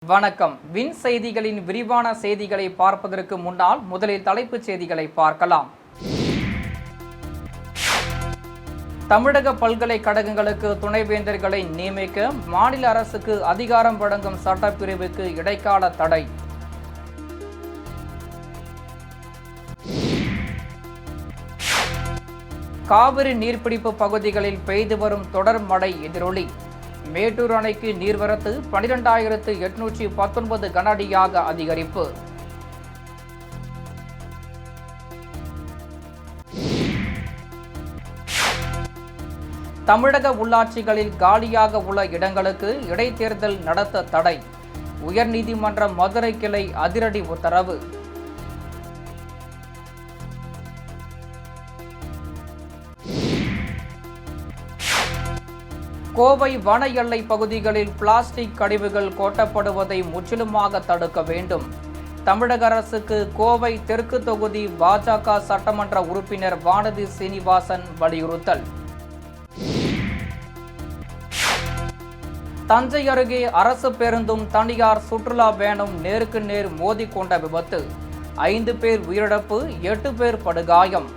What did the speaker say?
வணக்கம். வின் செய்திகளின் விரிவான செய்திகளை பார்ப்பதற்கு முன்னால் முதலில் தலைப்புச் செய்திகளை பார்க்கலாம். தமிழக பல்கலைக்கழகங்களுக்கு துணைவேந்தர்களை நியமிக்க மாநில அரசுக்கு அதிகாரம் வழங்கும் சட்டப்பிரிவுக்கு இடைக்கால தடை. காவிரி நீர்பிடிப்பு பகுதிகளில் பெய்து வரும் தொடர் மழை எதிரொலி. மேட்டூர் அணைக்கு நீர்வரத்து 12,819 கனஅடியாக அதிகரிப்பு. தமிழக உள்ளாட்சிகளில் காலியாக உள்ள இடங்களுக்கு இடைத்தேர்தல் நடத்த தடை. உயர்நீதிமன்ற மதுரை கிளை அதிரடி உத்தரவு. கோவை வன எல்லை பகுதிகளில் பிளாஸ்டிக் கழிவுகள் கொட்டப்படுவதை முற்றிலுமாக தடுக்க வேண்டும். தமிழக அரசுக்கு கோவை தெற்கு தொகுதி பாஜக சட்டமன்ற உறுப்பினர் வானதி சீனிவாசன் வலியுறுத்தல். தஞ்சை அருகே அரசு பேருந்தும் தனியார் சுற்றுலா வேனும் நேருக்கு நேர் மோதிக்கொண்ட விபத்து. 5 பேர் உயிரிழப்பு, 8 பேர் படுகாயம்.